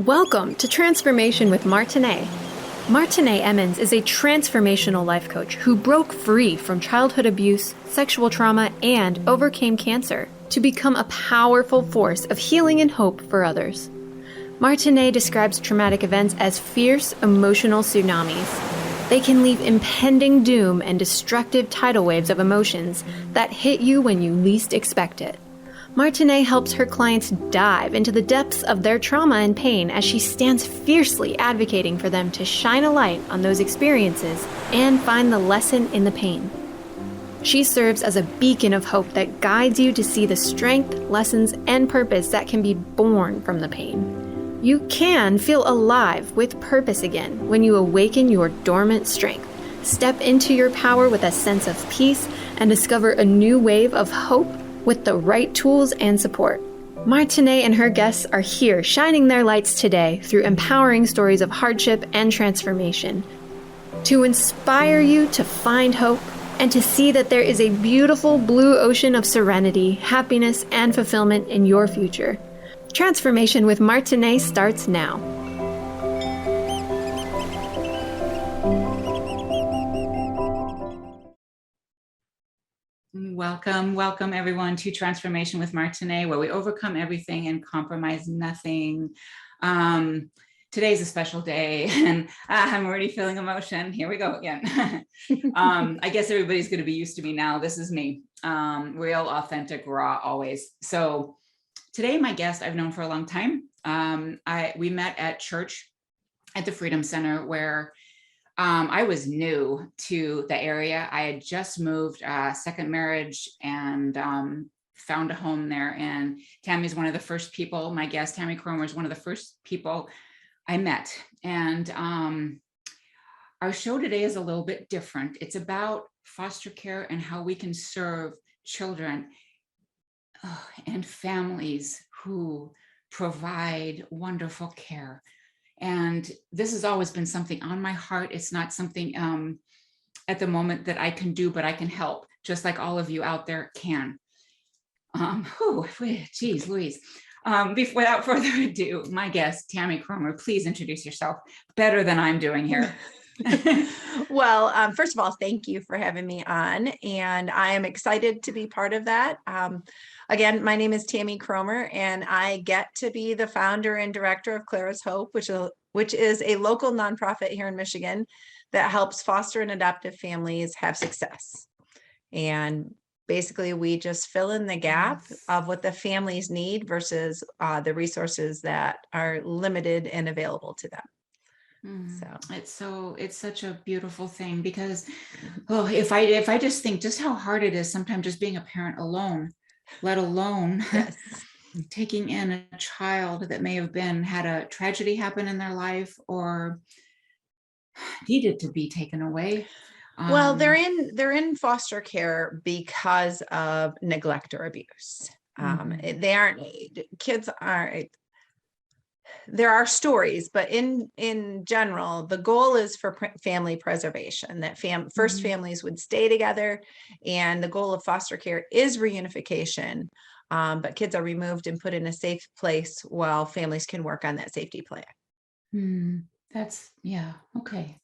Welcome to Transformation with Martine. Martine Emmons is a transformational life coach who broke free from childhood abuse, sexual trauma, and overcame cancer to become a powerful force of healing and hope for others. Martine describes traumatic events as fierce emotional tsunamis. They can leave impending doom and destructive tidal waves of emotions that hit you when you least expect it. Martine helps her clients dive into the depths of their trauma and pain as she stands fiercely advocating for them to shine a light on those experiences and find the lesson in the pain. She serves as a beacon of hope that guides you to see the strength, lessons, and purpose that can be born from the pain. You can feel alive with purpose again when you awaken your dormant strength, step into your power with a sense of peace, and discover a new wave of hope with the right tools and support. Martine and her guests are here shining their lights today through empowering stories of hardship and transformation to inspire you to find hope and to see that there is a beautiful blue ocean of serenity, happiness, and fulfillment in your future. Transformation with Martine starts now. Welcome everyone to Transformation with Martine, where we overcome everything and compromise nothing. Today's a special day and I'm already feeling emotion. Here we go again. I guess everybody's going to be used to me now. This is me, real, authentic, raw, always. So today, my guest I've known for a long time. We met at church at the Freedom Center where I was new to the area. I had just moved, second marriage, and found a home there. And Tami's one of the first people, my guest, Tami Kromer, is one of the first people I met. And our show today is a little bit different. It's about foster care and how we can serve children and families who provide wonderful care. And this has always been something on my heart. It's not something at the moment that I can do, but I can help, just like all of you out there can. Geez Louise. Without further ado, my guest, Tami Kromer, please introduce yourself better than I'm doing here. Well, first of all, thank you for having me on, and I am excited to be part of that. Again, my name is Tami Kromer, and I get to be the founder and director of Clara's Hope, which is a local nonprofit here in Michigan that helps foster and adoptive families have success. And basically, we just fill in the gap of what the families need versus the resources that are limited and available to them. It's such a beautiful thing because if I just think just how hard it is sometimes just being a parent alone, let alone taking in a child that may have had a tragedy happen in their life or needed to be taken away. Well, they're in foster care because of neglect or abuse. There are stories, but in general, the goal is for family preservation, that first families would stay together, and the goal of foster care is reunification, but kids are removed and put in a safe place while families can work on that safety plan. Okay.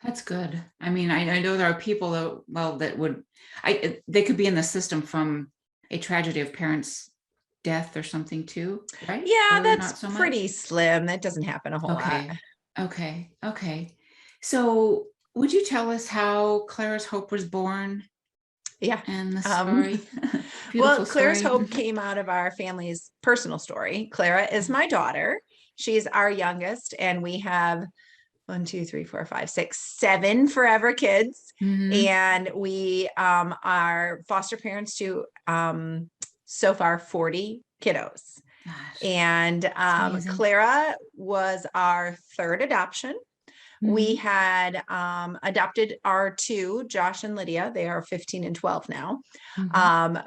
That's good. I mean, I know there are people they could be in the system from a tragedy of parents' death or something too, right? Yeah, that's pretty slim. That doesn't happen a whole lot. Okay. So would you tell us how Clara's Hope was born? Yeah. And the story. Well, Clara's Hope came out of our family's personal story. Clara is my daughter. She's our youngest, and we have 7 forever kids. And we are foster parents to so far 40 kiddos. Gosh, and Clara was our third adoption. We had adopted our two, Josh and Lydia. They are 15 and 12 now,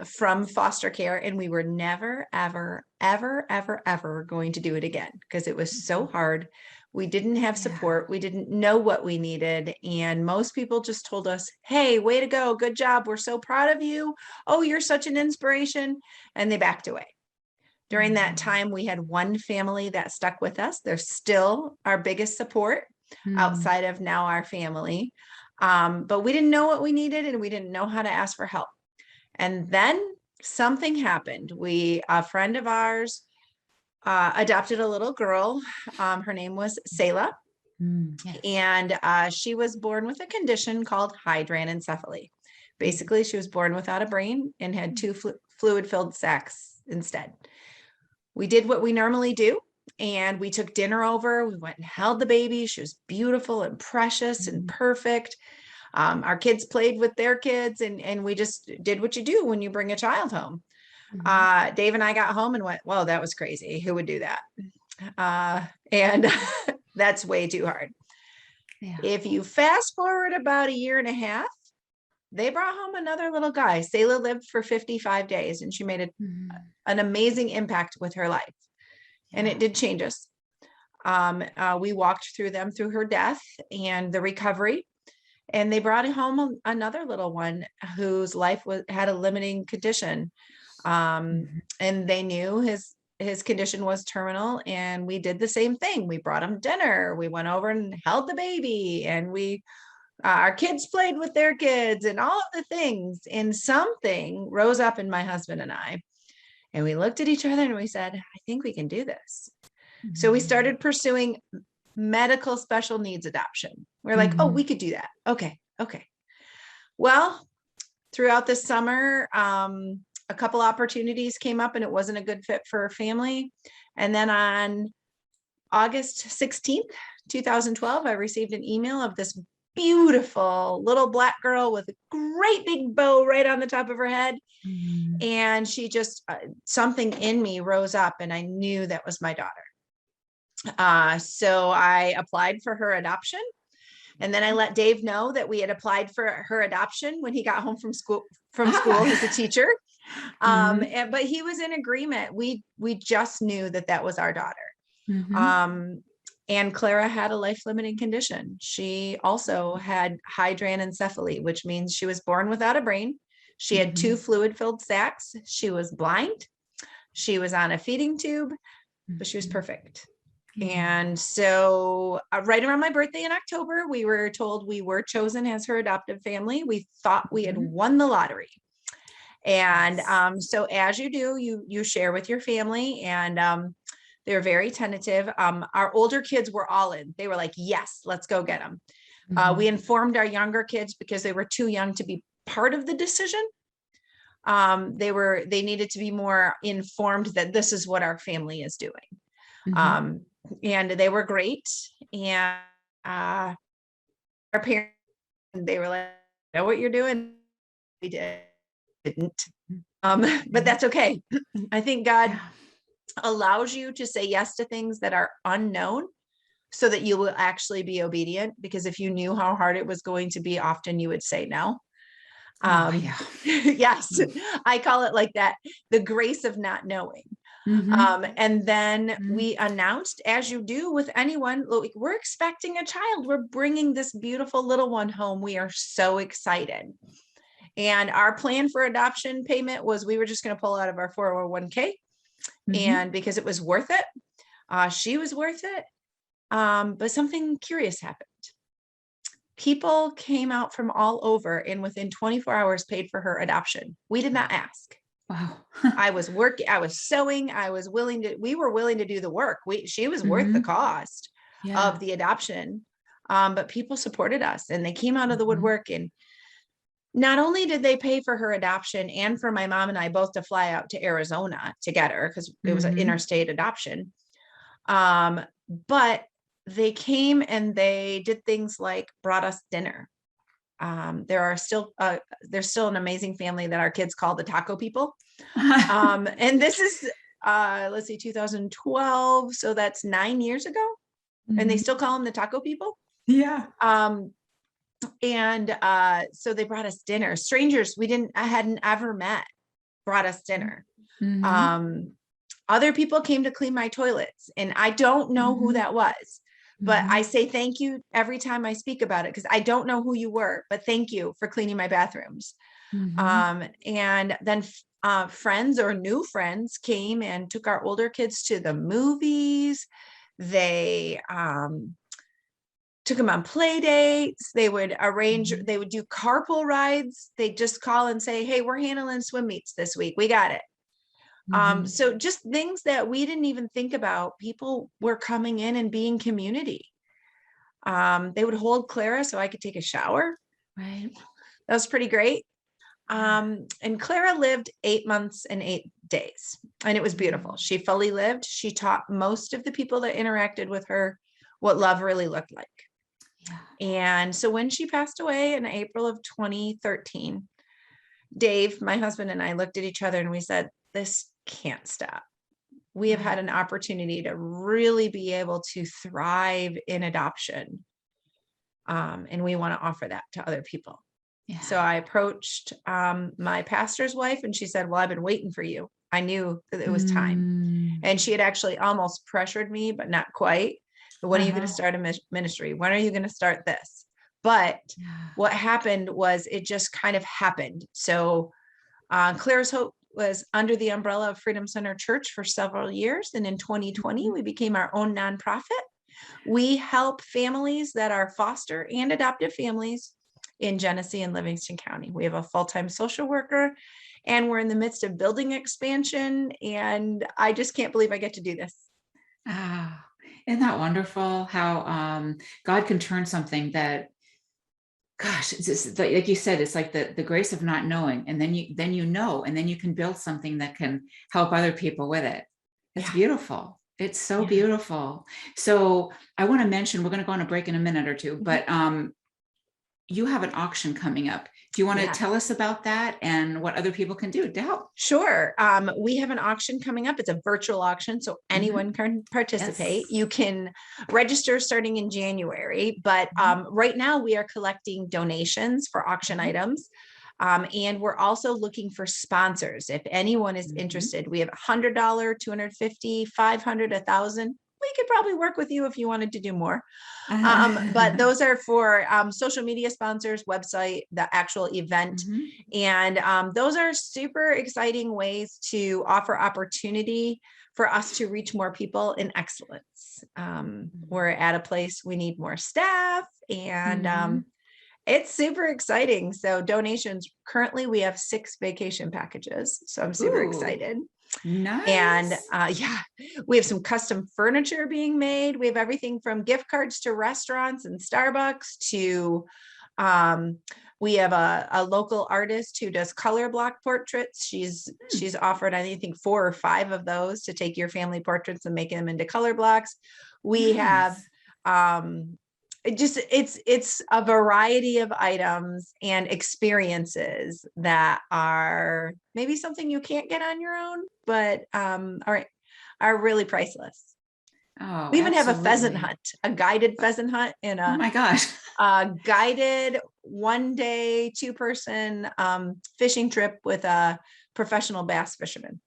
from foster care. And we were never, ever, ever, ever, ever going to do it again because it was so hard. We didn't have support. We didn't know what we needed. And most people just told us, hey, way to go. Good job. We're so proud of you. Oh, you're such an inspiration. And they backed away. During that time, we had one family that stuck with us. They're still our biggest support outside of now our family. But we didn't know what we needed and we didn't know how to ask for help. And then something happened. A friend of ours adopted a little girl. Her name was Selah. Yes. And she was born with a condition called hydranencephaly. Basically, she was born without a brain and had two fluid-filled sacs instead. We did what we normally do, and we took dinner over. We went and held the baby. She was beautiful and precious and perfect. Our kids played with their kids, and we just did what you do when you bring a child home. Dave and I got home and went, "Whoa, that was crazy. Who would do that?" And that's way too hard. Yeah. If you fast forward about a year and a half, they brought home another little guy. Selah lived for 55 days and she made an amazing impact with her life. And it did change us. We walked through her death and the recovery. And they brought home another little one whose life had a limiting condition. And they knew his condition was terminal, and we did the same thing. We brought him dinner. We went over and held the baby, and our kids played with their kids and all of the things. And something rose up in my husband and I, and we looked at each other and we said, I think we can do this. So we started pursuing medical special needs adoption. We're like, oh, we could do that. Okay. Well, throughout the summer, a couple opportunities came up and it wasn't a good fit for a family. And then on August 16th, 2012, I received an email of this beautiful little Black girl with a great big bow right on the top of her head. And she just, something in me rose up and I knew that was my daughter. So I applied for her adoption. And then I let Dave know that we had applied for her adoption when he got home from school. He's a teacher. But he was in agreement. We just knew that was our daughter. And Clara had a life-limiting condition. She also had hydranencephaly, which means she was born without a brain. She had two fluid-filled sacs. She was blind. She was on a feeding tube, but she was perfect. And so right around my birthday in October, we were told we were chosen as her adoptive family. We thought we had won the lottery. And so as you do, you share with your family, and they're very tentative. Our older kids were all in. They were like, yes, let's go get them. We informed our younger kids because they were too young to be part of the decision. They needed to be more informed that this is what our family is doing. And they were great. And our parents, they were like, know what you're doing? We didn't. But that's okay. I think God allows you to say yes to things that are unknown so that you will actually be obedient, because if you knew how hard it was going to be, often you would say no. Yes, I call it like that, the grace of not knowing. And then we announced, as you do with anyone, look, we're expecting a child. We're bringing this beautiful little one home. We are so excited. And our plan for adoption payment was we were just going to pull out of our 401k. And because it was worth it, she was worth it. But something curious happened. People came out from all over and within 24 hours paid for her adoption. We did not ask. Wow. I was working, I was sewing, we were willing to do the work. She was worth the cost of the adoption. But people supported us and they came out of the woodwork, and not only did they pay for her adoption and for my mom and I both to fly out to Arizona to get her, because it was an interstate adoption. But they came and they did things like brought us dinner. There's still an amazing family that our kids call the taco people. And this is, 2012. So that's 9 years ago. And they still call them the taco people. Yeah. And so they brought us dinner. Strangers I hadn't ever met brought us dinner. Other people came to clean my toilets, and I don't know who that was, but I say thank you every time I speak about it, because I don't know who you were, but thank you for cleaning my bathrooms. And then friends or new friends came and took our older kids to the movies. They took them on play dates. They would arrange, they would do carpool rides. They just call and say, hey, we're handling swim meets this week. We got it. So just things that we didn't even think about. People were coming in and being community. They would hold Clara so I could take a shower. Right. That was pretty great. And Clara lived 8 months and 8 days, and it was beautiful. She fully lived. She taught most of the people that interacted with her what love really looked like. Yeah. And so when she passed away in April of 2013, Dave, my husband, and I looked at each other and we said, this can't stop. We have had an opportunity to really be able to thrive in adoption. And we want to offer that to other people. Yeah. So I approached my pastor's wife and she said, well, I've been waiting for you. I knew that it was time. And she had actually almost pressured me, but not quite. When are you going to start a ministry? When are you going to start this? But what happened was it just kind of happened. So Clara's Hope was under the umbrella of Freedom Center Church for several years. And in 2020, we became our own nonprofit. We help families that are foster and adoptive families in Genesee and Livingston County. We have a full-time social worker, and we're in the midst of building expansion. And I just can't believe I get to do this. Isn't that wonderful how God can turn something that, gosh, it's just like you said, it's like the grace of not knowing, and then you know, and then you can build something that can help other people with it. It's beautiful. It's so beautiful. So I want to mention, we're going to go on a break in a minute or two, but you have an auction coming up. Do you want to tell us about that and what other people can do to help? Sure. We have an auction coming up. It's a virtual auction, so anyone can participate. You can register starting in January, but right now we are collecting donations for auction items. And we're also looking for sponsors. If anyone is interested, we have $100, $250, $500, $1,000. We could probably work with you if you wanted to do more. But those are for social media sponsors, website, the actual event. And those are super exciting ways to offer opportunity for us to reach more people in excellence. We're at a place we need more staff, and it's super exciting. So donations, currently we have 6 vacation packages. So I'm super excited. Nice. And we have some custom furniture being made. We have everything from gift cards to restaurants and Starbucks to we have a local artist who does color block portraits. She's offered, I think, 4 or 5 of those to take your family portraits and make them into color blocks. We have it's a variety of items and experiences that are maybe something you can't get on your own, but are really priceless. Oh, we even have a pheasant hunt, a guided pheasant hunt, and oh my gosh, a guided 1-day 2-person fishing trip with a professional bass fisherman.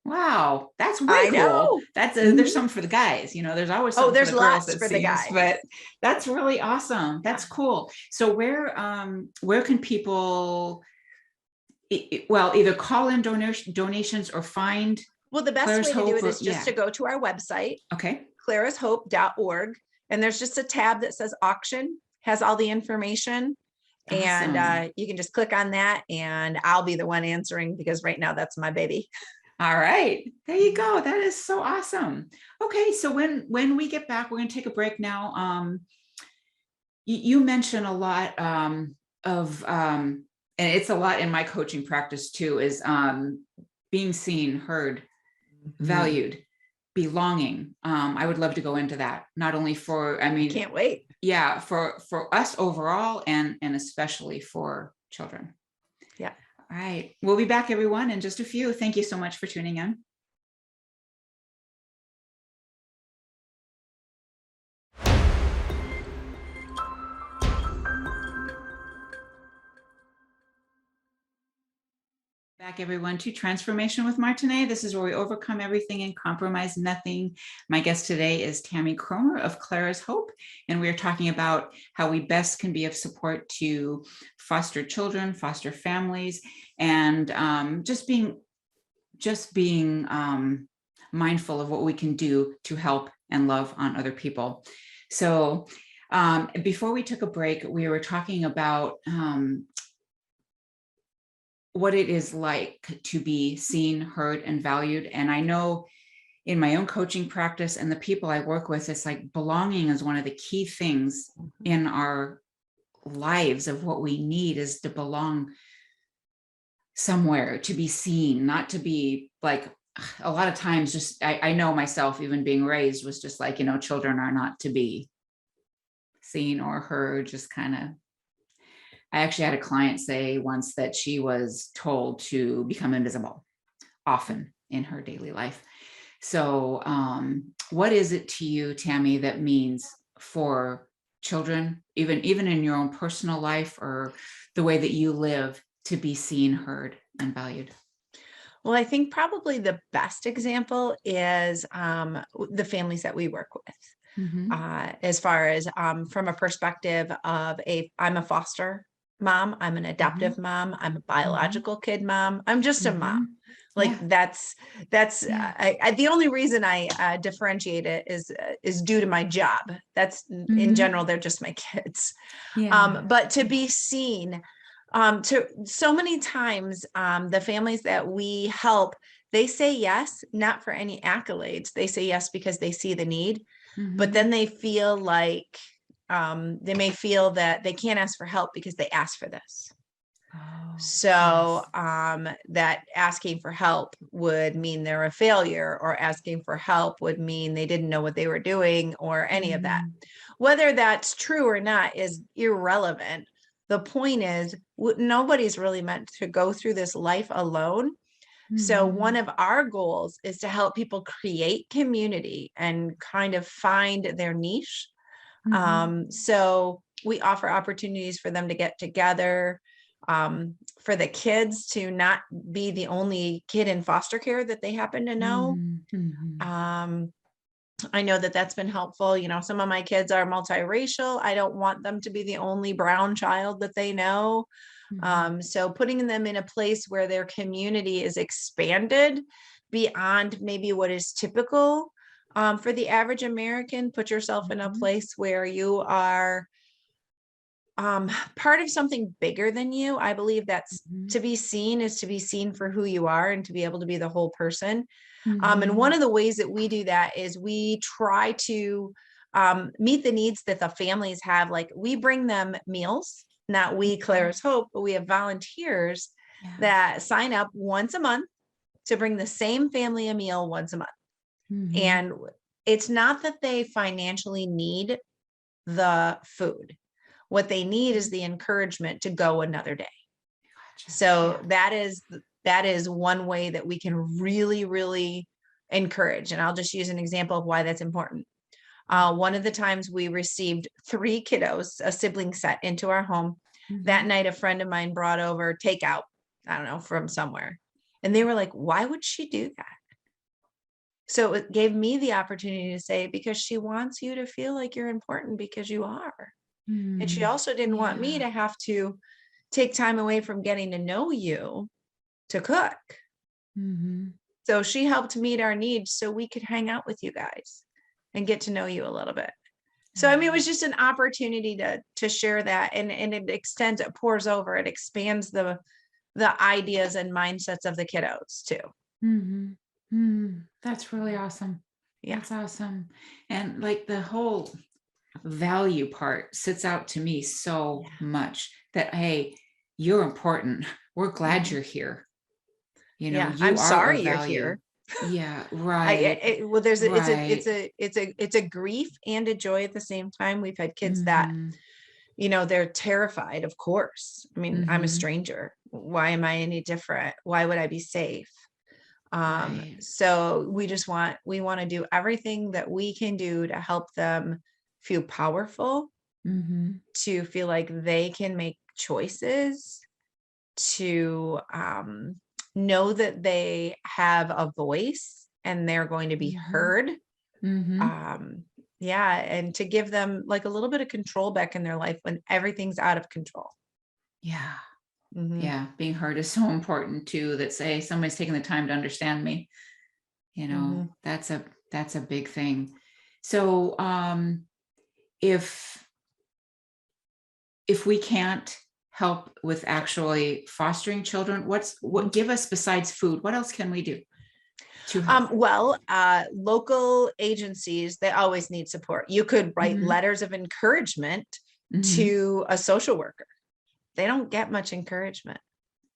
Wow, that's way cool. That's there's some for the guys, there's always some there's for the lots girls, for the guys, but that's really awesome. That's cool. So where can people either call in donations or find? Well, the best way to do it is just to go to our website, clarashope.org, and there's just a tab that says auction, has all the information. Awesome. And you can just click on that, and I'll be the one answering, because right now that's my baby. All right, there you go. That is so awesome. Okay, so when we get back, we're going to take a break now. You mentioned a lot of, and it's a lot in my coaching practice too, is being seen, heard, valued, belonging. I would love to go into that, not only for, can't wait. Yeah, for us overall, and especially for children. Yeah. All right. We'll be back, everyone, in just a few. Thank you so much for tuning in. Back, everyone, to Transformation with Martine. This is where we overcome everything and compromise nothing. My guest today is Tami Kromer of Clara's Hope, and we're talking about how we best can be of support to foster children, foster families, and just being mindful of what we can do to help and love on other people. So before we took a break, we were talking about what it is like to be seen, heard, and valued. And I know in my own coaching practice and the people I work with, it's like belonging is one of the key things in our lives of what we need is to belong somewhere, to be seen, not to be like, a lot of times just, I know myself, even being raised was just like, children are not to be seen or heard, just kind of. I actually had a client say once that she was told to become invisible often in her daily life. So what is it to you, Tami, that means for children, even in your own personal life or the way that you live, to be seen, heard, and valued? Well, I think probably the best example is the families that we work with. As far as from a perspective of I'm a foster mom, I'm an adoptive mom, I'm a biological kid mom, I'm just a mom. Like that's the only reason I differentiate it is due to my job. That's in general, they're just my kids. But to be seen, to so many times, the families that we help, they say yes, not for any accolades. They say yes because they see the need, but then they feel like they may feel that they can't ask for help because they asked for this. So that asking for help would mean they're a failure, or asking for help would mean they didn't know what they were doing, or any of that. Whether that's true or not is irrelevant. The point is, nobody's really meant to go through this life alone. So one of our goals is to help people create community and kind of find their niche. So we offer opportunities for them to get together, for the kids to not be the only kid in foster care that they happen to know. I know that that's been helpful. Some of my kids are multiracial. I don't want them to be the only brown child that they know. So putting them in a place where their community is expanded beyond maybe what is typical for the average American. Put yourself in a place where you are part of something bigger than you. I believe that's to be seen is to be seen for who you are and to be able to be the whole person. And one of the ways that we do that is we try to meet the needs that the families have. Like, we bring them meals, not we, Clara's Hope, but we have volunteers that sign up once a month to bring the same family a meal once a month. And it's not that they financially need the food. What they need is the encouragement to go another day. So that is one way that we can really, really encourage. And I'll just use an example of why that's important. One of the times we received 3 kiddos, a sibling set, into our home. That night, a friend of mine brought over takeout, I don't know, from somewhere. And they were like, why would she do that? So it gave me the opportunity to say, because she wants you to feel like you're important, because you are. And she also didn't want me to have to take time away from getting to know you to cook. So she helped meet our needs so we could hang out with you guys and get to know you a little bit. So, I mean, it was just an opportunity to share that, and it extends, it pours over, it expands the ideas and mindsets of the kiddos too. That's really awesome. Yeah. That's awesome. And like the whole value part sits out to me so much, that, hey, you're important. We're glad you're here. You I'm sorry you're here. Yeah, right. Well, it's a grief and a joy at the same time. We've had kids that, they're terrified, of course. I mean, I'm a stranger. Why am I any different? Why would I be safe? So we want to do everything that we can do to help them feel powerful, to feel like they can make choices, to know that they have a voice and they're going to be heard. Yeah. And to give them like a little bit of control back in their life when everything's out of control. Yeah. Mhm. Yeah. Being heard is so important too, that say somebody's taking the time to understand me. You know, that's a big thing. So, if we can't help with actually fostering children, what give us besides food? What else can we do to help? Well, local agencies, they always need support. You could write letters of encouragement to a social worker. They don't get much encouragement.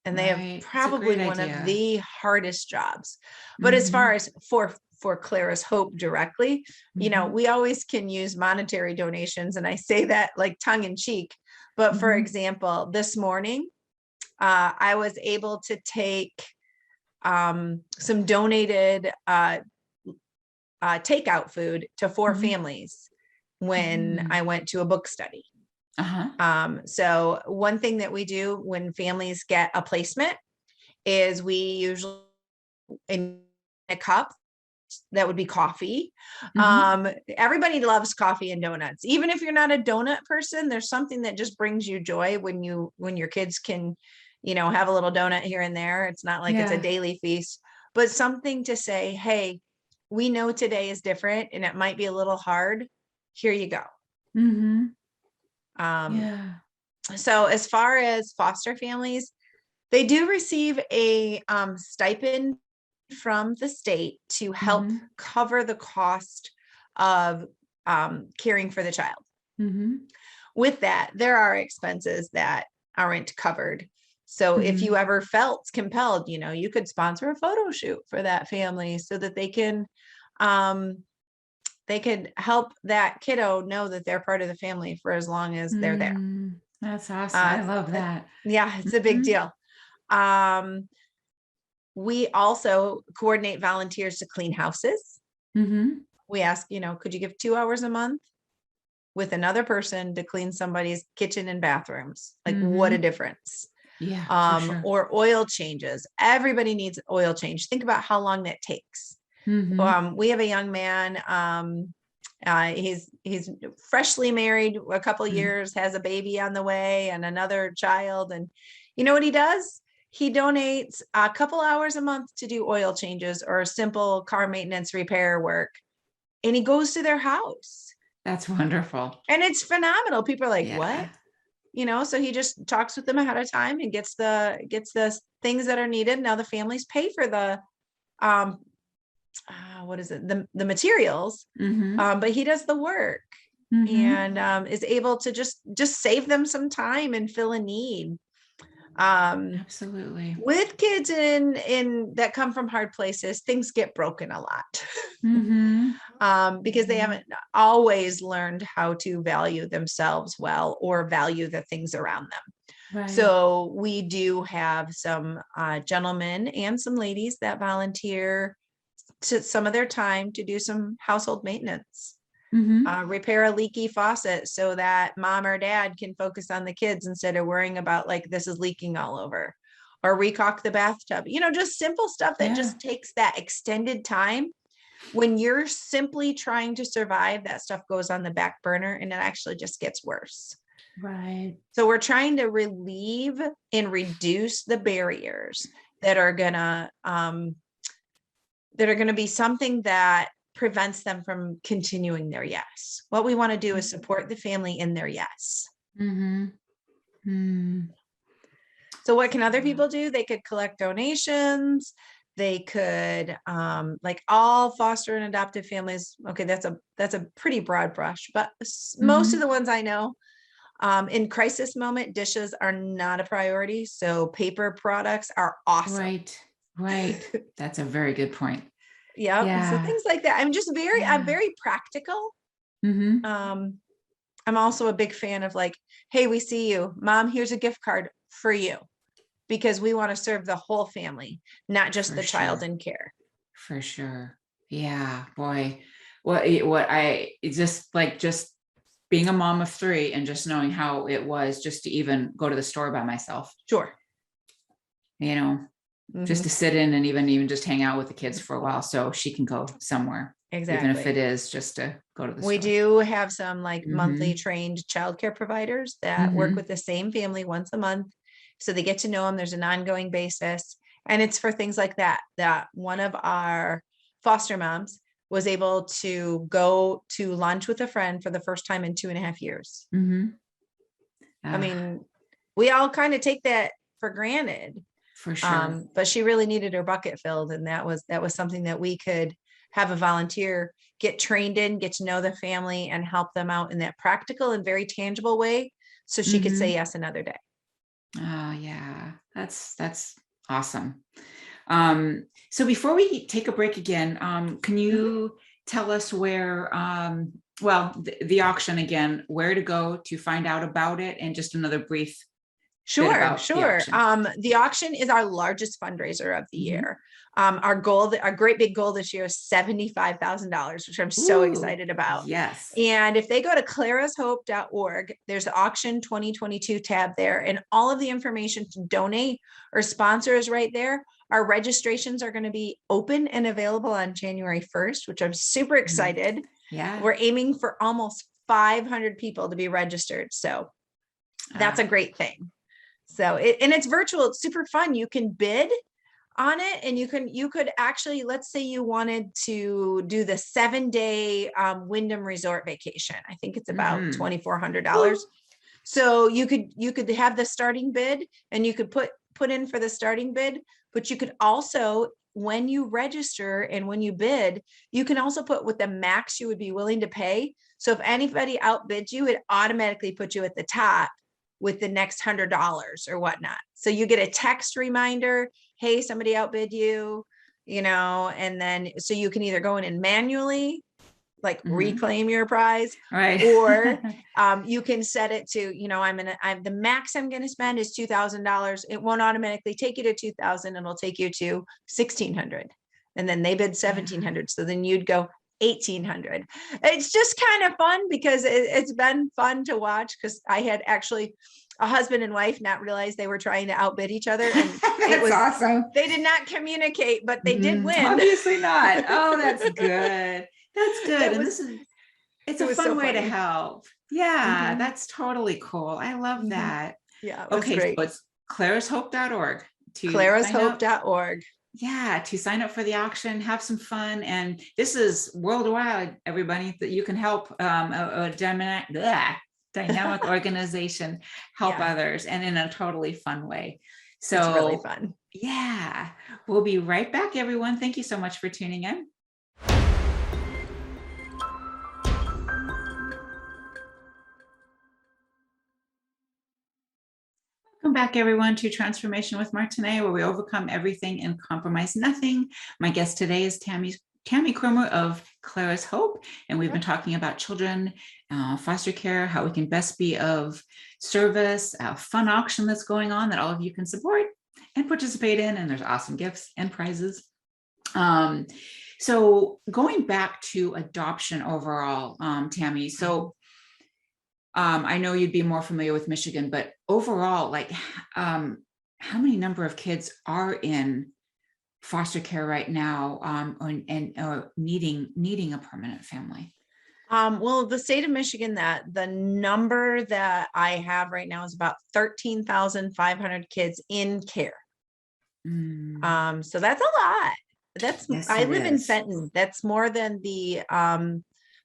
And they have Right. It's a probably great one of idea. the hardest jobs. But as far as for Clara's Hope directly, you know, we always can use monetary donations. And I say that like tongue in cheek. But for example, this morning, I was able to take some donated takeout food to 4 families when I went to a book study. So one thing that we do when families get a placement is we usually in a cup that would be coffee. Everybody loves coffee and donuts. Even if you're not a donut person, there's something that just brings you joy when your kids can, you know, have a little donut here and there. It's not like it's a daily feast, but something to say, hey, we know today is different and it might be a little hard. Here you go. So as far as foster families, they do receive a stipend from the state to help cover the cost of caring for the child. With that, there are expenses that aren't covered. So if you ever felt compelled, you know, you could sponsor a photo shoot for that family so that they can they could help that kiddo know that they're part of the family for as long as they're there. That's awesome. I love that. Yeah, it's a big deal. We also coordinate volunteers to clean houses. We ask, you know, could you give 2 hours a month with another person to clean somebody's kitchen and bathrooms? Like what a difference. Yeah, for sure. Or oil changes. Everybody needs oil change. Think about how long that takes. We have a young man. He's freshly married, a couple years, has a baby on the way and another child. And you know what he does? He donates a couple hours a month to do oil changes or simple car maintenance repair work. And he goes to their house. That's wonderful. And it's phenomenal. People are like, Yeah. what? You know, so he just talks with them ahead of time and gets the things that are needed. Now the families pay for the what is it? The materials. But he does the work and is able to just save them some time and fill a need. Absolutely. With kids in that come from hard places, things get broken a lot. Because they haven't always learned how to value themselves well or value the things around them. Right. So we do have some gentlemen and some ladies that volunteer to some of their time to do some household maintenance. Repair a leaky faucet so that mom or dad can focus on the kids instead of worrying about like this is leaking all over, or recaulk the bathtub, you know, just simple stuff that just takes that extended time. When you're simply trying to survive, that stuff goes on the back burner and it actually just gets worse. Right. So we're trying to relieve and reduce the barriers that are gonna be something that prevents them from continuing their yes. What we want to do is support the family in their yes. So what can other people do? They could collect donations. They could like all foster and adoptive families. Okay, that's a pretty broad brush, but most of the ones I know, in crisis moment, dishes are not a priority. So paper products are awesome. Right. That's a very good point. Yep. Yeah. So things like that. I'm very practical. I'm also a big fan of like, hey, we see you, mom, here's a gift card for you, because we want to serve the whole family, not just the child in care. For sure. Yeah, boy. Just being a mom of 3 and just knowing how it was just to even go to the store by myself. Sure. You know, just to sit in and even just hang out with the kids for a while, so she can go somewhere. Exactly. Even if it is just to go to the We store. do have some like Mhm. monthly trained childcare providers that work Mhm. with the same family once a month. So they get to know them. There's an ongoing basis. And it's for things like that, that one of our foster moms was able to go to lunch with a friend for the first time in 2.5 years. Mhm. I mean, we all kind of take that for granted. For sure. But she really needed her bucket filled. And that was something that we could have a volunteer get trained in, get to know the family and help them out in that practical and very tangible way. So she could say yes another day. Oh yeah, that's awesome. So before we take a break again, can you tell us where, well, the auction again, where to go to find out about it, and just another brief Sure. auction. The auction is our largest fundraiser of the Mhm. year. Our goal, our great big goal this year is $75,000, which I'm so Ooh, excited about. Yes. And if they go to clarashope.org, there's the auction 2022 tab there, and all of the information to donate or sponsor is right there. Our registrations are going to be open and available on January 1st, which I'm super excited. Yeah. We're aiming for almost 500 people to be registered. So that's a great thing. So it's virtual. It's super fun. You can bid on it, and you could actually, let's say you wanted to do the 7-day Wyndham Resort vacation. I think it's about $2,400. So you could have the starting bid, and you could put in for the starting bid, but you could also, when you register and when you bid, you can also put what the max you would be willing to pay. So if anybody outbids you, it automatically puts you at the top with the next $100 or whatnot. So you get a text reminder, hey, somebody outbid you, and then, so you can either go in and manually like reclaim your prize, right? Or you can set it to, the max I'm going to spend is $2,000. It won't automatically take you to 2,000. It'll take you to 1,600. And then they bid 1,700. So then you'd go 1,800. It's just kind of fun because it's been fun to watch, because I had actually a husband and wife not realize they were trying to outbid each other. And it was awesome. They did not communicate, but they did win. Obviously not. Oh, that's good. That's good. It's a fun way to help. Yeah, that's totally cool. I love that. Yeah. Okay, great. so it's clarashope.org. clarashope.org. Yeah, to sign up for the auction, have some fun. And this is worldwide, everybody, that you can help a dynamic organization help others, and in a totally fun way. So it's really fun. Yeah, we'll be right back, everyone. Thank you so much for tuning in. Welcome back, everyone, to Transformation with Martine, where we overcome everything and compromise nothing. My guest today is Tami Kromer of Clara's Hope, and we've been talking about children, foster care, how we can best be of service, a fun auction that's going on that all of you can support and participate in, and there's awesome gifts and prizes. So going back to adoption overall, Tami, so I know you'd be more familiar with Michigan, but overall, like, how many number of kids are in foster care right now, and needing a permanent family? Well, the state of Michigan, that the number that I have right now is about 13,500 kids in care. So that's a lot. Yes, I live in is. Fenton. That's more than the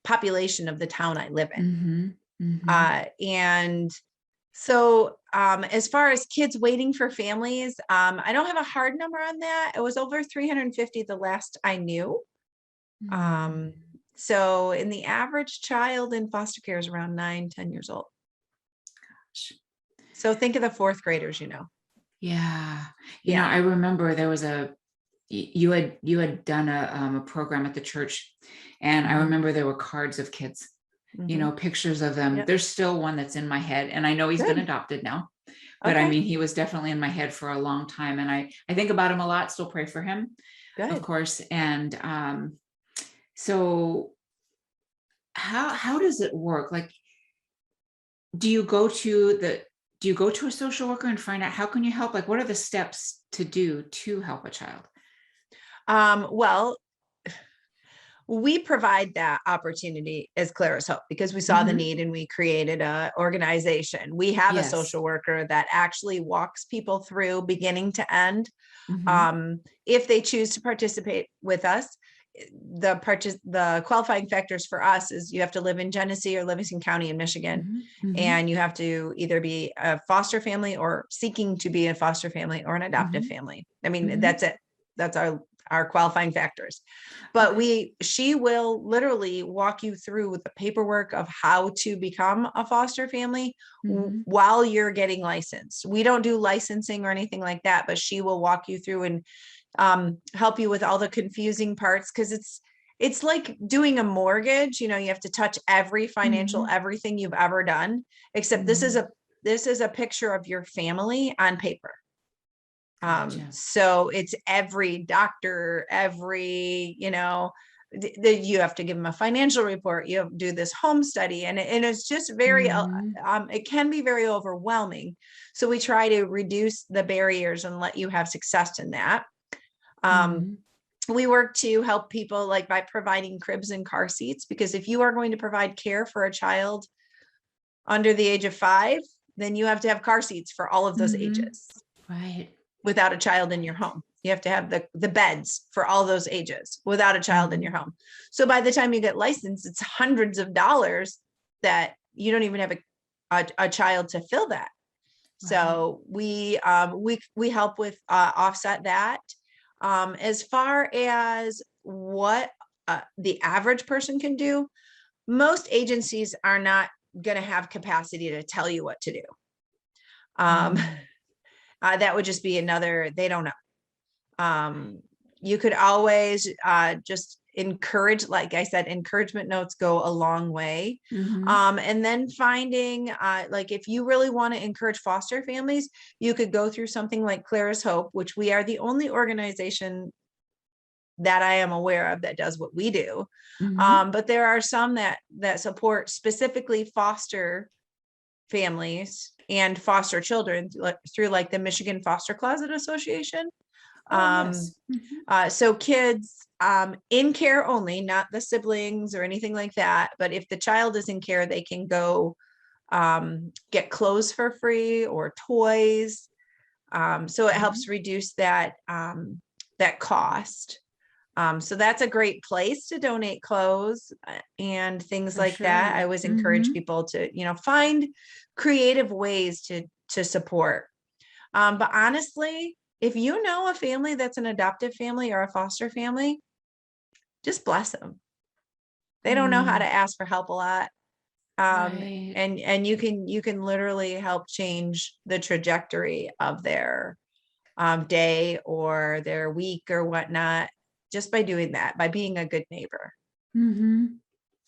population of the town I live in. And so as far as kids waiting for families, I don't have a hard number on that. It was over 350 the last I knew. So in the average child in foster care is around 9-10 years old. Gosh. So think of the fourth graders, Yeah. You know, I remember there was you had done a program at the church, and I remember there were cards of kids, pictures of them. There's still one that's in my head, and I know he's been adopted now, but I mean, he was definitely in my head for a long time. And I think about him a lot, still pray for him, of course. And so how does it work? Like, do you go to do you go to a social worker and find out how can you help? Like, what are the steps to do to help a child? Well, we provide that opportunity as Clara's Hope because we saw the need and we created a organization. We have a Yes. social worker that actually walks people through beginning to end. If they choose to participate with us, the qualifying factors for us is you have to live in Genesee or Livingston County in Michigan, and you have to either be a foster family or seeking to be a foster family or an adoptive family. I mean, that's it. That's our qualifying factors. But she will literally walk you through the paperwork of how to become a foster family while you're getting licensed. We don't do licensing or anything like that, but she will walk you through and help you with all the confusing parts, because it's like doing a mortgage. You know, you have to touch every financial everything you've ever done, except this is a picture of your family on paper. Gotcha. So it's every doctor, every, you know, you have to give them a financial report, you have to do this home study, and it's just very it can be very overwhelming. So we try to reduce the barriers and let you have success in that. We work to help people like by providing cribs and car seats, because if you are going to provide care for a child under the age of 5, then you have to have car seats for all of those ages. Right. Without a child in your home, you have to have the beds for all those ages without a child in your home. So by the time you get licensed, it's hundreds of dollars that you don't even have a child to fill that. So we help with offset that. As far as what the average person can do, most agencies are not going to have capacity to tell you what to do. That would just be another, they don't know. You could always just encourage, like I said, encouragement notes go a long way. And then finding, like if you really want to encourage foster families, you could go through something like Clara's Hope, which we are the only organization that I am aware of that does what we do. But there are some that support specifically foster families and foster children through like the Michigan Foster Closet Association. So kids in care only, not the siblings or anything like that. But if the child is in care, they can go get clothes for free or toys. So it helps reduce that cost. So that's a great place to donate clothes and things like that. I always encourage people to, you know, find creative ways to support. But honestly, if you know a family that's an adoptive family or a foster family, just bless them. They don't know how to ask for help a lot. And you can literally help change the trajectory of their day or their week or whatnot, just by doing that, by being a good neighbor.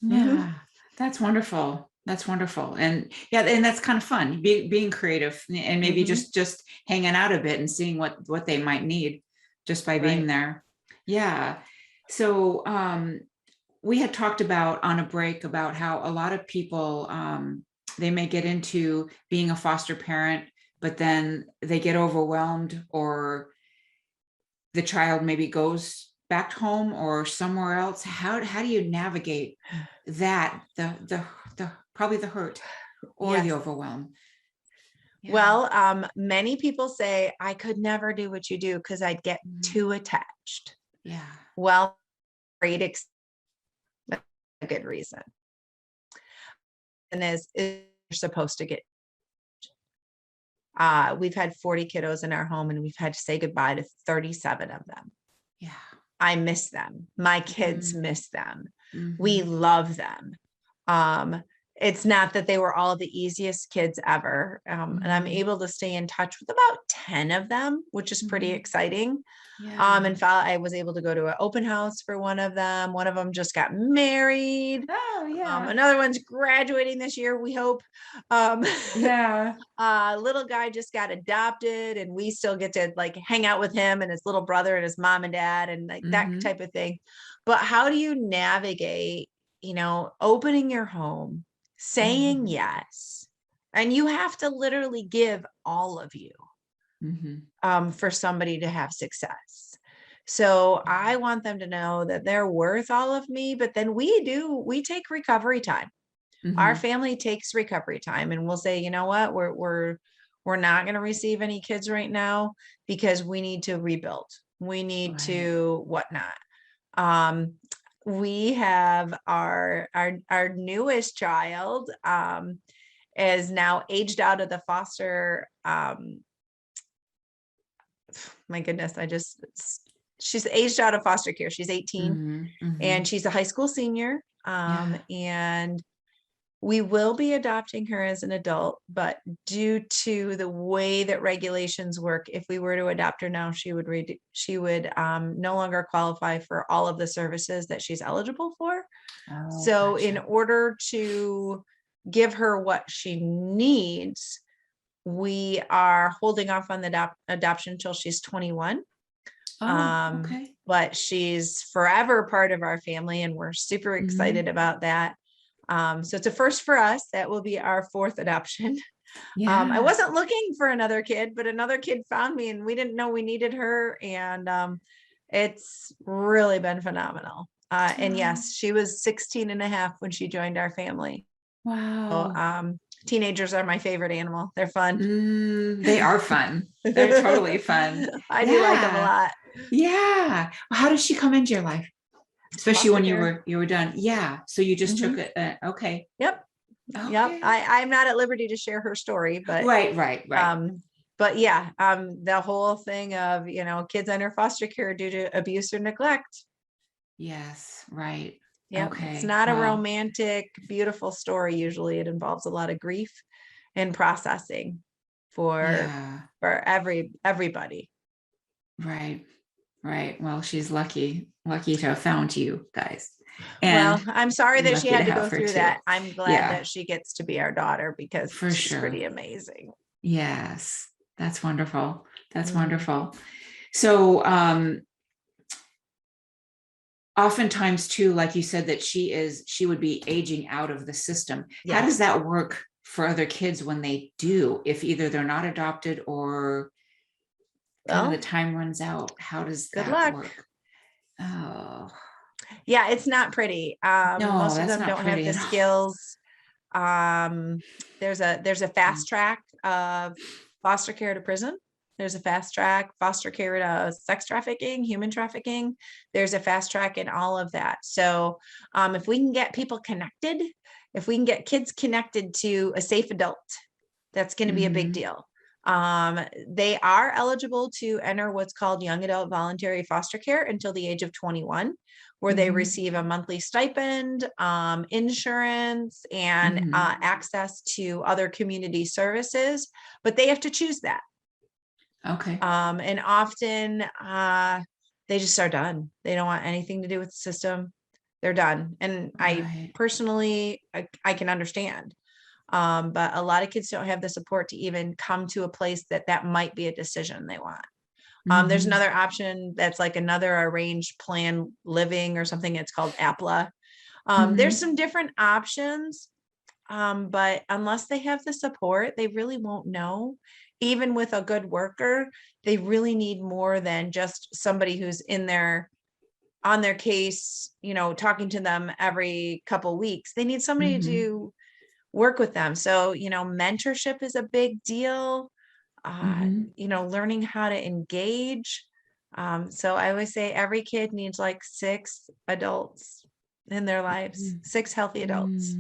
Yeah, that's wonderful. That's wonderful. And yeah, and that's kind of fun, being creative and maybe just hanging out a bit and seeing what they might need just by being there. Yeah. So we had talked about on a break about how a lot of people, they may get into being a foster parent, but then they get overwhelmed, or the child maybe goes back home or somewhere else. How do you navigate that, the probably the hurt or the overwhelm? Well, many people say I could never do what you do because I'd get too attached. Well, great, a good reason. And is you're supposed to get. We've had 40 kiddos in our home, and we've had to say goodbye to 37 of them. I miss them. My kids miss them. We love them. It's not that they were all the easiest kids ever. And I'm able to stay in touch with about 10 of them, which is pretty exciting. In fact, I was able to go to an open house for one of them. One of them just got married. Another one's graduating this year, we hope. Little guy just got adopted, and we still get to like hang out with him and his little brother and his mom and dad and like that type of thing. But how do you navigate, you know, opening your home, saying yes, And you have to literally give all of you for somebody to have success. So I want them to know that they're worth all of me, but then we take recovery time. Our family takes recovery time, and we'll say, you know what, we're not going to receive any kids right now because we need to rebuild. We need to whatnot. We have our newest child is now aged out of the foster. My goodness, she's aged out of foster care. She's 18 and she's a high school senior. And we will be adopting her as an adult, but due to the way that regulations work, if we were to adopt her now, she would no longer qualify for all of the services that she's eligible for. So in order to give her what she needs, we are holding off on the adoption until she's 21. But she's forever part of our family, and we're super excited about that. So it's a first for us. That will be our fourth adoption. I wasn't looking for another kid, but another kid found me, and we didn't know we needed her. And it's really been phenomenal. And yes, she was 16 and a half when she joined our family. Wow. So, teenagers are my favorite animal. They're fun. They are fun. They're totally fun. I do like them a lot. Yeah. How did she come into your life? Especially Foster when care. you were done. Yeah. So you just took it. Okay. Yep. Okay. Yep. I'm not at liberty to share her story, but Right. But yeah, the whole thing of, kids under foster care due to abuse or neglect. Yes. Right. Yeah. Okay. It's not a romantic, beautiful story. Usually it involves a lot of grief and processing for everybody. Right. Well, she's lucky to have found you guys. And well, I'm sorry that she had to go through that. I'm glad that she gets to be our daughter because she's pretty amazing. Yes. That's wonderful. That's wonderful. So, oftentimes too, like you said, that she would be aging out of the system. Yes. How does that work for other kids when they do, if either they're not adopted or the time runs out? How does that work? Oh, yeah, it's not pretty. No, most of them don't have the skills. There's a fast track of foster care to prison. There's a fast track foster care to sex trafficking, human trafficking. There's a fast track in all of that. So if we can get people connected, if we can get kids connected to a safe adult, that's going to be a big deal. They are eligible to enter what's called young adult voluntary foster care until the age of 21, where they receive a monthly stipend, insurance, and access to other community services, but they have to choose that. Okay. And often they just are done. They don't want anything to do with the system. They're done. And I personally, I can understand. But a lot of kids don't have the support to even come to a place that might be a decision they want. There's another option that's like another arranged plan living or something. It's called APLA. There's some different options, but unless they have the support, they really won't know. Even with a good worker, they really need more than just somebody who's on their case, talking to them every couple weeks. They need somebody to work with them. So, mentorship is a big deal. Learning how to engage. So I always say every kid needs like 6 adults in their lives, 6 healthy adults.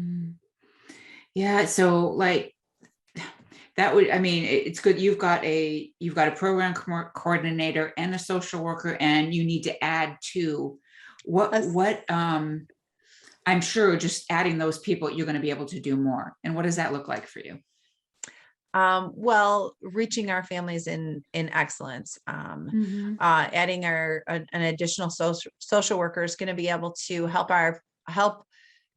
Yeah. So like that would, it's good. You've got a program coordinator and a social worker, and you need to add to what I'm sure just adding those people, you're going to be able to do more. And what does that look like for you? Well, reaching our families in excellence, adding an additional social worker is going to be able to help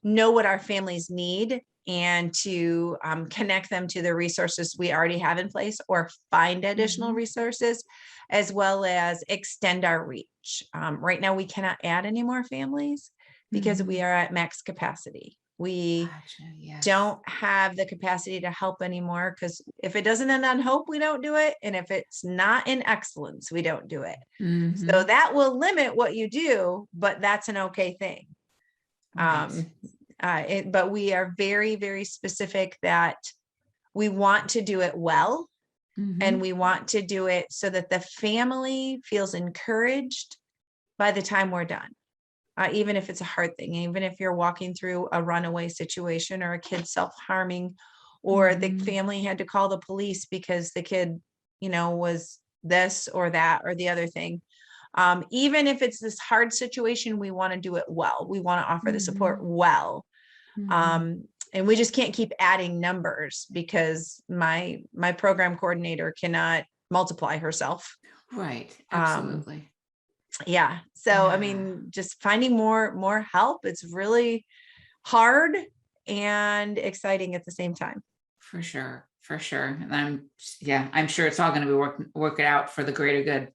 know what our families need and to connect them to the resources we already have in place or find additional resources, as well as extend our reach. Right now, we cannot add any more families because we are at max capacity. We Gotcha. Yes. don't have the capacity to help anymore, because if it doesn't end on hope, we don't do it. And if it's not in excellence, we don't do it. Mhm. So that will limit what you do, but that's an okay thing. Right. But we are very, very specific that we want to do it well, Mhm. and we want to do it so that the family feels encouraged by the time we're done. Even if it's a hard thing, even if you're walking through a runaway situation or a kid self-harming, or the Mhm. family had to call the police because the kid, was this or that or the other thing. Even if it's this hard situation, we want to do it well. We want to offer the support well. Mhm. And we just can't keep adding numbers, because my program coordinator cannot multiply herself. Right. Um, Absolutely. yeah. So, I Yeah. mean, just finding more help, it's really hard and exciting at the same time. For sure. For sure. And I'm sure it's all going to be work it out for the greater good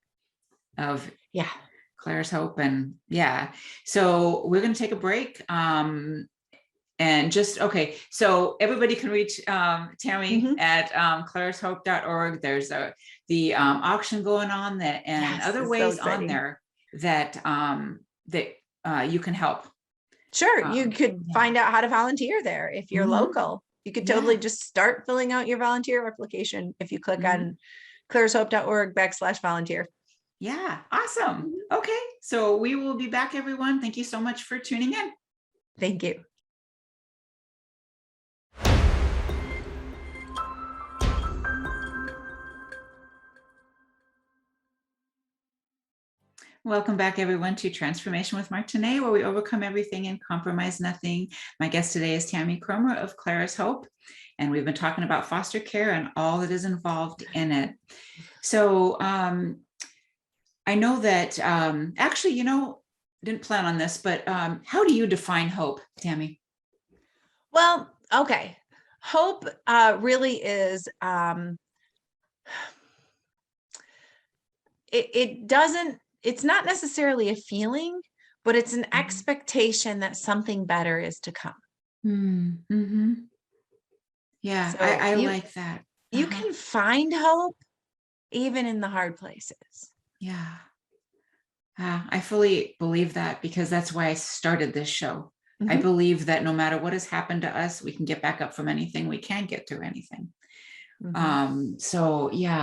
of Yeah. Clara's Hope. And yeah, so we're going to take a break. And okay, so everybody can reach Tami Mhm. at clarashope.org. There's the auction going on, and Yes, other it's so ways on exciting. there that you can help. Sure. You could Yeah. find out how to volunteer there if you're Mhm. local. You could Yeah. totally just start filling out your volunteer application if you click Mhm. on clarashope.org/volunteer. Yeah, awesome. Okay, so we will be back, everyone. Thank you so much for tuning in. Thank you. Welcome back, everyone, to Transformation with Martine, where we overcome everything and compromise nothing. My guest today is Tami Kromer of Clara's Hope, and we've been talking about foster care and all that is involved in it. So I know that actually, didn't plan on this, but how do you define hope, Tami? Well, okay. Hope really is, it's not necessarily a feeling, but it's an expectation that something better is to come. Mm-hmm. Yeah, So I like that. you can find hope even in the hard places. Yeah. I fully believe that, because that's why I started this show. I Mhm. believe that no matter what has happened to us, we can get back up from anything. We can get through anything. So yeah,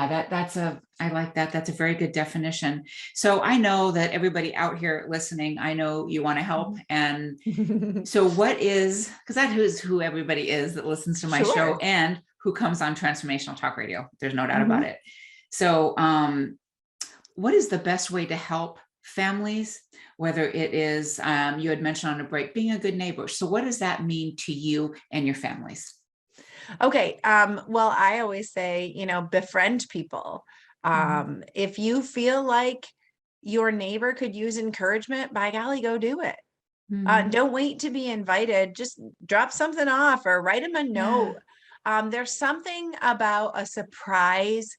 I like that. That's a very good definition. So I know that everybody out here listening, I know you want to help. And so because that is who everybody is that listens to my show Sure. and who comes on Transformational Talk Radio. There's no doubt about Mhm. it. So what is the best way to help families, whether it is, you had mentioned on a break, being a good neighbor. So what does that mean to you and your families? Okay. Well, I always say, befriend people. If you feel like your neighbor could use encouragement, by golly, go do it. Don't wait to be invited. Just drop something off or write them a note. There's something about a surprise,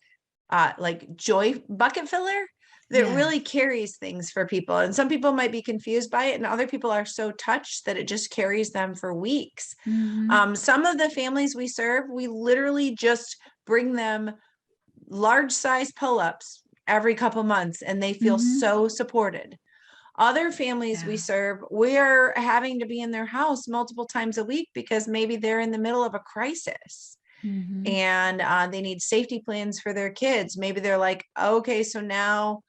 like joy bucket filler that really carries things for people. And some people might be confused by it, and other people are so touched that it just carries them for weeks. Some of the families we serve, we literally just bring them large size pull-ups every couple months, and they feel so supported. Other families we serve, we're having to be in their house multiple times a week because maybe they're in the middle of a crisis. And they need safety plans for their kids. Maybe they're like, okay, so now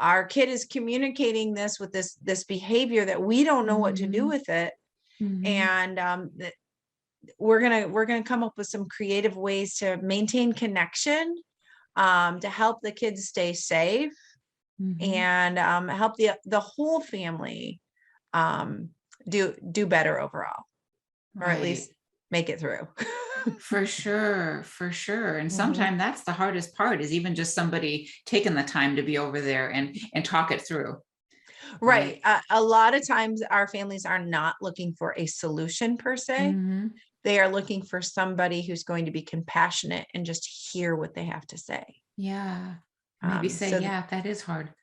our kid is communicating this with this behavior that we don't know what to do with it. And we're gonna come up with some creative ways to maintain connection, to help the kids stay safe, and help the whole family do better overall, or at least make it through. For sure, for sure. And sometimes that's the hardest part, is even just somebody taking the time to be over there and talk it through. Right. A lot of times our families are not looking for a solution per se. They are looking for somebody who's going to be compassionate and just hear what they have to say. Yeah. Maybe say, So yeah, that is hard.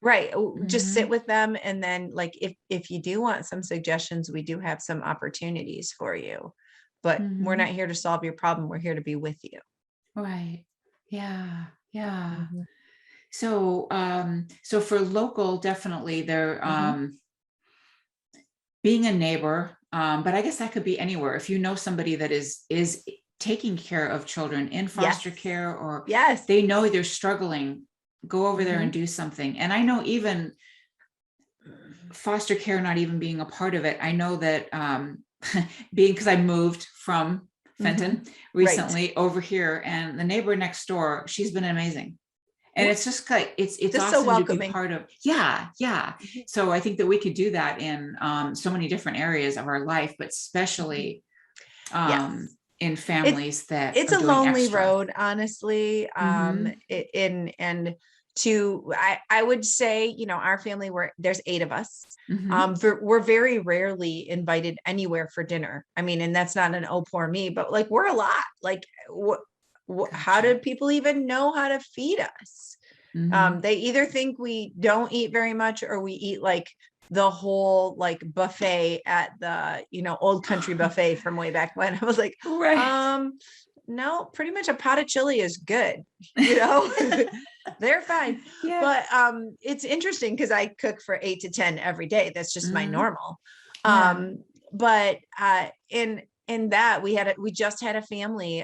Right. Just sit Mhm. with them. And then like, if you do want some suggestions, we do have some opportunities for you, but we're not Mhm. here to solve your problem. We're here to be with you. Right. Yeah. Yeah. Mhm. So, so for local, definitely there, Mhm. being a neighbor, but I guess that could be anywhere. If you know somebody that is taking care of children in foster Yes. care, or Yes. they know they're struggling, go over there and Mhm. do something. And I know even foster care not even being a part of it, I know that being, because I moved from Mhm. Fenton Right. recently over here, and the neighbor next door, she's been amazing. And it's just like it's Just so awesome to be welcoming. part of. Yeah, yeah. Mhm. So I think that we could do that in so many different areas of our life, but Mhm. especially Yes. in It families that it's are a doing lonely extra. road, honestly. Mm-hmm. And I would say, our family, there's 8 of us. Mm-hmm. We're very rarely invited anywhere for dinner. I mean, and that's not an oh poor me, but like we're a lot. Like how do Gotcha. people even know how to feed us? Mm-hmm. They either think we don't eat very much or we eat like the whole like buffet at the, old country buffet from way back when. I was like, Right. no, pretty much a pot of chili is good, you know. They're fine. Yeah. But it's interesting because I cook for 8 to 10 every day. That's just my Mm-hmm. normal. Yeah. But in that we just had a family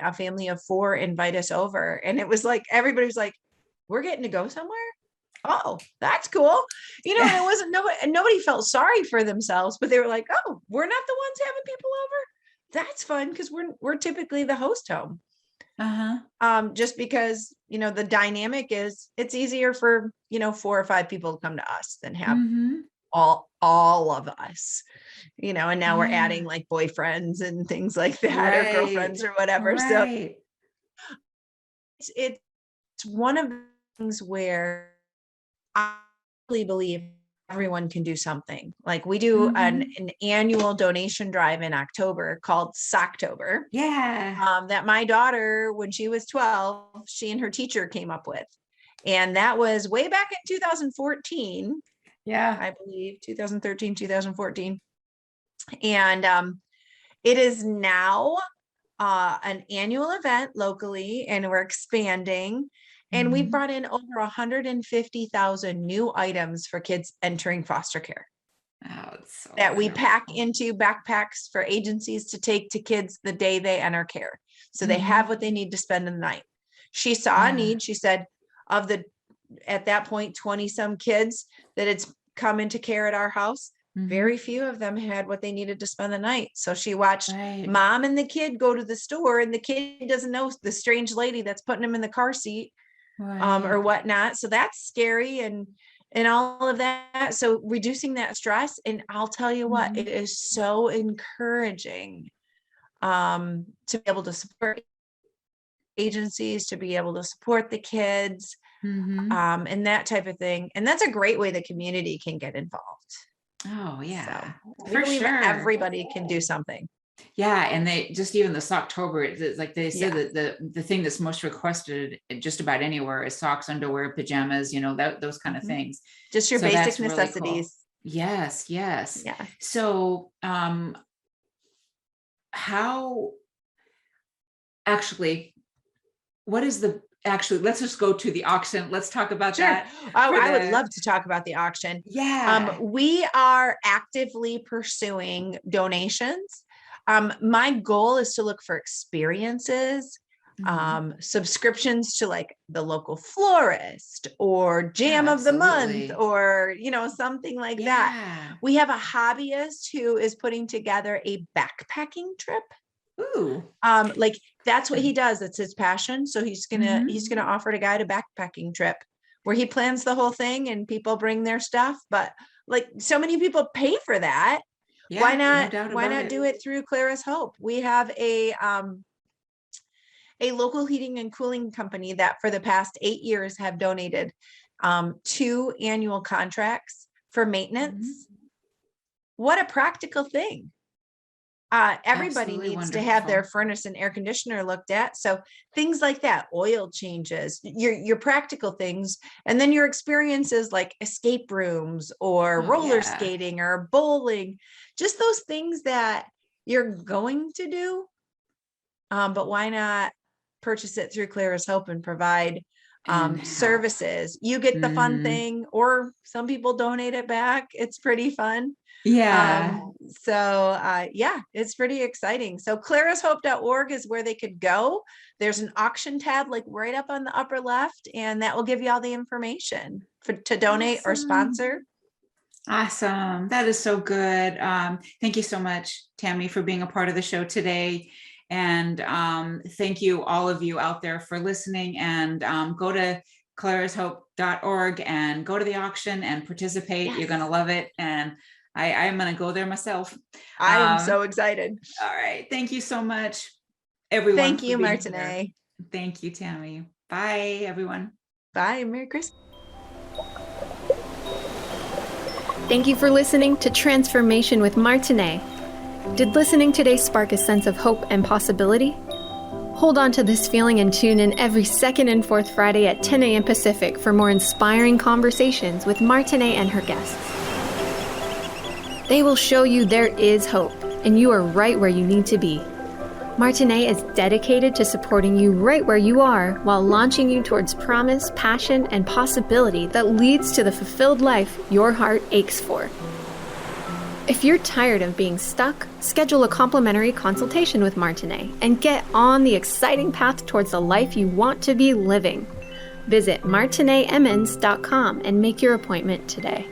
of 4 invite us over, and it was like everybody was like, we're getting to go somewhere. Oh, that's cool. And it wasn't nobody felt sorry for themselves, but they were like, oh, we're not the ones having people over. That's fun because we're typically the host home. Uh-huh. Just because, the dynamic is it's easier for, 4 or 5 people to come to us than have Mm-hmm. all of us, and now we're adding Yeah. like boyfriends and things like that or Right. girlfriends or whatever. So Right. it's one of the things where I really believe everyone can do something. Like we do Mm-hmm. an annual donation drive in October called Socktober, Yeah. that my daughter, when she was 12, she and her teacher came up with. And that was way back in 2014, Yeah. I believe, 2013, 2014. And it is now an annual event locally, and we're expanding. And we've Mm-hmm. brought in over 150,000 new items for kids entering foster care Oh, it's so that we pack wonderful. into backpacks for agencies to take to kids the day they enter care. So they have Mm-hmm. what they need to spend in the night. She saw a Yeah. need. She said, of the, at that point, 20 some kids that had come into care at our house, Mm-hmm. very few of them had what they needed to spend the night. So she watched Right. mom and the kid go to the store, and the kid doesn't know the strange lady that's putting him in the car seat, or Right. whatnot. So that's scary, and all of that. So reducing that stress. And I'll tell you what, Mm-hmm. it is so encouraging to be able to support agencies, to be able to support the kids, Mm-hmm. and that type of thing. And that's a great way the community can get involved. Oh, So yeah, we for believe sure. everybody can do something. Yeah, and they just even this October, it's like they said Yeah. that the thing that's most requested just about anywhere is socks, underwear, pajamas, that those kind of Mhm. things. Just your So basic that's really cool. necessities. Yes, yes. Yeah. So how actually, what is the actually, let's just go to the auction. Let's talk about Sure. that Oh, for I would the love to talk about the auction. yeah. We are actively pursuing donations. My goal is to look for experiences, Mhm. subscriptions to like the local florist or Oh, jam of the month, absolutely. or, something like that. Yeah. We have a hobbyist who is putting together a backpacking trip. Ooh. Like that's what he does. That's his passion. So he's gonna Mm-hmm. offer to guide a backpacking trip where he plans the whole thing and people bring their stuff. But like so many people pay for that. Why Yeah, no not? doubt Why about not it. do it through Clara's Hope? We have a local heating and cooling company that for the past 8 years have donated 2 annual contracts for Mhm. maintenance. What a practical thing. Everybody Absolutely needs to have their wonderful. furnace and air conditioner looked at. So things like that, oil changes, your practical things, and then your experiences like escape rooms or Oh, roller yeah. skating or bowling, just those things that you're going to do. But why not purchase it through Clara's Hope and provide And help. services? You get the fun Mhm. thing, or some people donate it back. It's pretty fun. Yeah. Yeah, it's pretty exciting. So clarashope.org is where they could go. There's an auction tab like right up on the upper left, and that will give you all the information to donate or Awesome. sponsor. Awesome. That is so good. Thank you so much, Tami, for being a part of the show today. And thank you, all of you out there, for listening. And go to clarashope.org and go to the auction and participate. You're going to Yes, love it. And I'm going to go there myself. I am Um, so excited. all right. Thank you so much, everyone, Thank for you, being here. Martine. Thank you, Tami. Bye, everyone. Bye. Merry Christmas. Thank you for listening to Transformation with Martine. Did listening today spark a sense of hope and possibility? Hold on to this feeling and tune in every second and fourth Friday at 10 a.m. Pacific for more inspiring conversations with Martine and her guests. They will show you there is hope, and you are right where you need to be. Martine is dedicated to supporting you right where you are while launching you towards promise, passion, and possibility that leads to the fulfilled life your heart aches for. If you're tired of being stuck, schedule a complimentary consultation with Martine and get on the exciting path towards the life you want to be living. Visit martineemmons.com and make your appointment today.